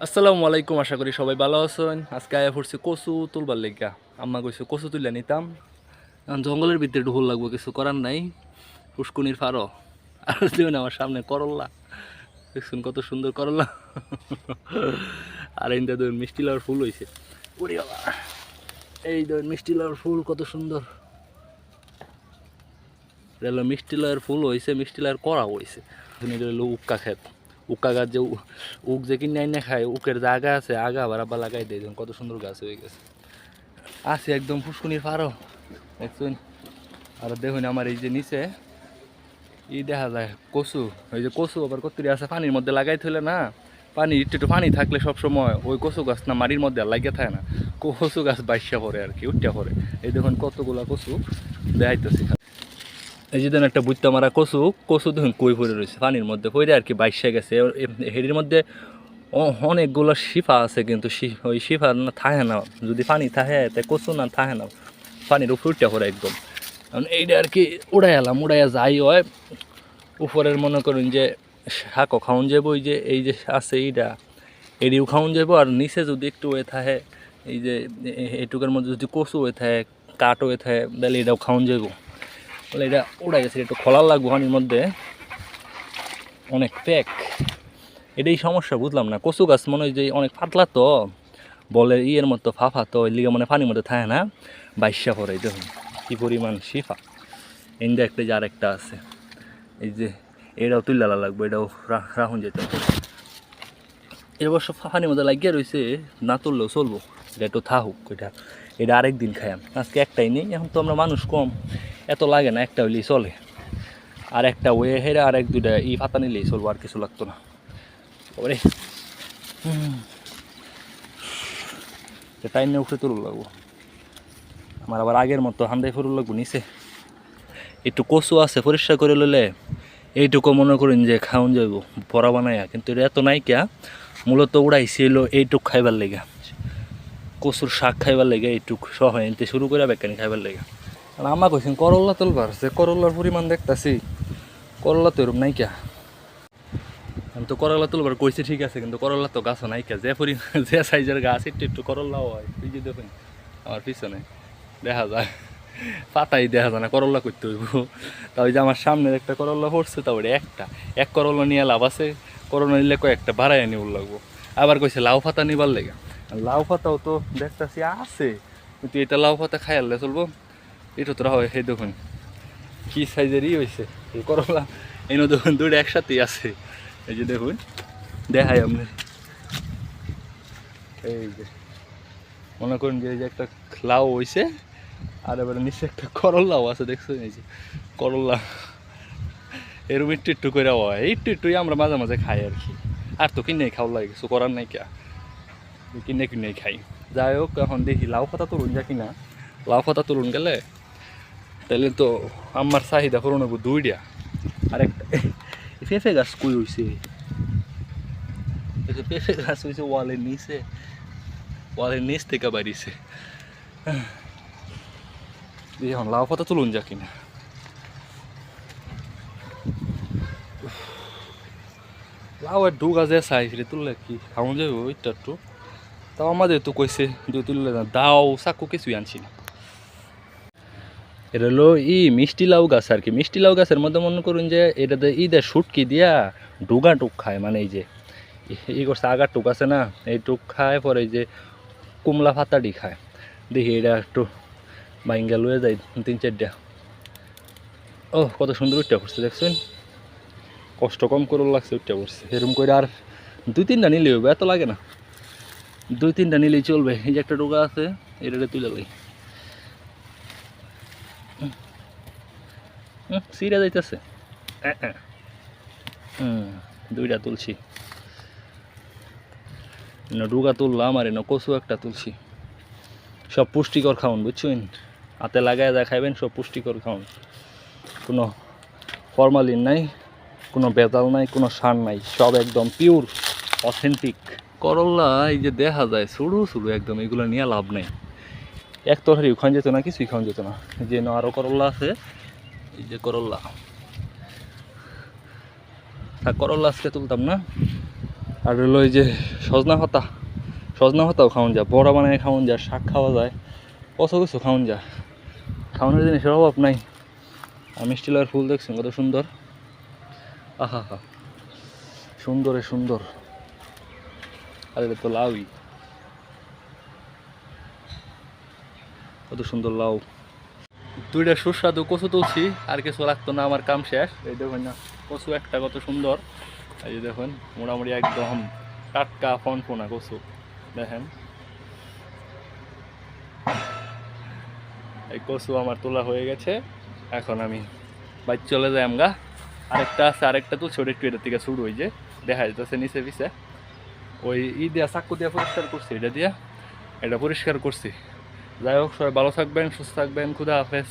আসসালামু আলাইকুম, আশা করি সবাই ভালো আছেন। আজকে আয়া পড়ছি কচু তুলবার লেগা। আম্মা কইছে কচু তুলে নিতাম। এখন জঙ্গলের ভিতরে ঢুল লাগবো, কিছু করার নাই। পুষ্কুনির ফারো আর দেখুন আমার সামনে করল্লা, দেখুন কত সুন্দর করল্লা। আর এই দেখুন মিষ্টি লাউর ফুল হয়েছে। ওরে বাবা, এই দেখুন মিষ্টি লাউর ফুল কত সুন্দর। এটা হলো মিষ্টি লাউয়ের ফুল হয়েছে, মিষ্টি লাউয়ের করা হয়েছে। এটা হলো উক্কা ক্ষেত। উক্কা গাছ যে উক যে কিনে আইনে খায়, উকের যে আগা আছে, আগা আবার আবার লাগাই দিয়ে দেখুন কত সুন্দর গাছ হয়ে গেছে। আছে একদম পুষ্কুনির পাড়ও দেখুন। আর দেখুন আমার এই যে নিচে দেখা যায় কচু। ওই যে কচু আবার কতরি আছে পানির মধ্যে লাগাই থইলে না, পানি একটু পানি থাকলে সবসময় ওই কচু গাছ না মাটির মধ্যে আর লাগিয়ে থাকে না, কচু গাছ বাইশা পড়ে আর কি, উঠতে পড়ে। এই দেখুন কতগুলা কচু দেখাইতেছি। এই যে একটা বুঝতে মারা কচু, কচু দেখুন কই পড়ে রয়েছে পানির মধ্যে পড়ে আর কি, বাইশা গেছে। হেডির মধ্যে অনেকগুলো শিফা আছে, কিন্তু ওই শিফা না থাকে না যদি পানি থাকে, তাই কচু না থাকে না পানির উপর উঠে পড়ে একদম। এইটা আর কি উড়াই এলাম, উড়াইয়া যাই হয় উপরের মনে করেন যে শাকও খাওয়ান যাবো, ওই যে এই যে আছে এইটা এডিও খাওয়ান যাবো। আর নিচে যদি একটু হয়ে থাকে, এই যে এইটুকের মধ্যে যদি কচু হয়ে থাকে, কাঠ হয়ে থাকে, তাহলে এটাও খাওয়ান যাবো। বলে এটা উড়াই গেছে, একটু খোলার লাগবো পানির মধ্যে, অনেক প্যাক। এটাই সমস্যা, বুঝলাম না। কচু গাছ মনে হয় যে অনেক পাতলা, তো বলে ইয়ের মতো ফাফা, তো ওই লিগে মনে পানির মধ্যে থাকে না, বাইশা পড়ে। দেখুন কি পরিমাণ শিফা। এন্ডা একটা যে আরেকটা আছে, এই যে এটাও তুলে লাগবে, এটাও রাখুন যেতে। এর অবশ্য পানির মধ্যে লাগিয়ে রয়েছে, না তুললেও চলবো, এটা একটু থাকুক। এটা আরেক দিন খাই। আজকে একটাই নেই, এখন তো আমরা মানুষ কম, এত লাগে না, একটা হইলেই চলে। আর একটা ওয়ে হেরে আর এক দুইটা পাতা নিলেই চলবো, আর কিছু লাগতো না। ওরে টাইম নিয়ে উঠে তুলব লাগবো আমার, আবার আগের মতো হান্দাই ফুরুল লাগবো নিচে। একটু কচু আছে পরিষ্কার করে লইলে এইটুকু মনে করেন যে খাওয়ান যাইব পরা বানাইয়া, কিন্তু এটা এত নাই কিয়া। মূলত উড়াইছিল এইটুক খাইবার লেগে, কচুর শাক খাইবার লেগে, এইটুক সহ এনতে শুরু করে বেকানি খাইবার লেগে। আর আমা কইছেন করল্লা তুলবার, যে করল্লার পরিমাণ দেখতাছি, করল্লা তো এরকম নাই কিয়া। আমি তো করলা তুলবার কইছি ঠিক আছে, কিন্তু করলা তো গাছও নাই কে, যে যে সাইজের গাছ একটু একটু করলাও হয়। তুই যে দেখুন আমার পিছনে দেখা যায় পাতাই দেখা যায় না, করলা করতে হইব। তা ওই যে আমার সামনের একটা করলা পড়ছে, তা ওটা এক করলা নিয়ে লাভ আছে, করলা নিলে কয়েকটা বাড়াই নিউল লাগবো। আবার কইছে লাউ পাতা নিবার লেগে, লাউ পাতাও তো দেখতেছি আছে, কিন্তু এটা লাউ পাতা খাই আনলে চলবো। এটা তোরা হয়, সেই দেখুন কি সাইজেরই হয়েছে এই করলা। এই দেখুন দুটো একসাথেই আছে। এই যে দেখুন দেখাই আপনি, এই যে মনে করুন যে এই যে একটা লাউ হয়েছে, আর এবারে নিচে একটা করল্লাও আছে, দেখছেন এই যে করল্লা। এরকম একটু একটু করে হয়, একটু একটুই আমরা মাঝে মাঝে খাই আর কি। আর তো কিনে খাওয়া লাগে, কিছু করার নাই কে, কিনে কিনে খাই। যাই হোক, এখন দেখি লাউ পাতা তুলুন যা কিনা। লাউ পাতা তুলুন গেলে তাহলে তো আমার চাহিদা পূরণ হবো দুইটা। আর একটা পেঁপে গাছ কই হয়েছে, পেঁপে গাছ হয়েছে ওয়ালের নিচে, ওয়ালের নিচ থেকে বাড়িছে। এখন লাউ পাতা তুলুন যা কিনা। লাউ আর ডুগা যে চাইছিলে তুললে কি খাওয়া যাবে ওইটা একটু। তাও আমাদের তো কইছে যে তুললে না, দাও চাকু কিছুই আনছি না। এটা হলো মিষ্টি লাউ গাছ আর কি। মিষ্টি লাউ গাছের মধ্যে মনে করুন যে এটাতে ঈদের শুটকি দিয়া ডুগা টুক খায়, মানে এই যে করছে আগার টুক আছে না, এই টুক খায়, পরে এই যে কুমলা ফাতাডি খায়। দেখি এটা একটু বাইঙ্গা লয়ে যায় 3-4টা। ও কত সুন্দর উঠতে পড়ছে, দেখছেন কষ্ট কম করে লাগছে, উঠতে পড়ছে। এরকম করে আর 2-3টা নিলেই হবে, এত লাগে না, 2-3টা নিলেই চলবে। এই যে একটা ডোকা আছে, এটা তুলে লাই। সিরা যাইতেছে। দুইটা তুলছি, ডুগা তুললাম, আর এনে কচু একটা তুলছি। সব পুষ্টিকর খাওয়ান, বুঝছেন, হাতে লাগায় যা খাইবেন সব পুষ্টিকর খাওয়ান। কোনো ফরমালিন নাই, কোনো ভেজাল নাই, কোনো সার নাই, সব একদম পিওর অথেন্টিক করল্লা। এই যে দেখা যায় শুরু শুরু একদম, এগুলো নিয়ে লাভ নেই। এক তরকারি খাওয়া যেত না, কিছুই খাওয়া যেত না। যে আরও করল্লা আছে, এই যে করল্লা, করল্লা আজকে তুলতাম না, আর হলো এই যে সজনা পাতাও খাওয়ান যায়, বড়া বানায় খাওয়ান যায়, শাক খাওয়া যায়, কত কিছু খাওয়ান যায়, খাওয়ানোর জিনিসের অভাব নাই। আর মিষ্টি লাউয়ের ফুল দেখছেন কত সুন্দর, আহা হা, সুন্দরে সুন্দর। আর এটা তো লাউই, কত সুন্দর লাউ। দুইটা সুস্বাদু কচু তুলছি, আর কিছু লাগতো না, আমার কাম শেষ। এই দেখুন না কচু একটা কত সুন্দর, এই যে দেখুন মোটামুটি একদম টাটকা ফনফনা কচু দেখেন। এই কচু আমার তোলা হয়ে গেছে, এখন আমি বাইক চলে যাই আমগা। আরেকটা আছে, আরেকটা তুলছি, ওটা একটু এটার থেকে শুরু, ওই যে দেখা যাচ্ছে নিচে পিছে, ওই দিয়া চাকু দিয়া পরিষ্কার করছি, এটা দিয়া এটা পরিষ্কার করছি। যাই হোক, সবাই ভালো থাকবেন, সুস্থ থাকবেন, খুদা হাফেজ।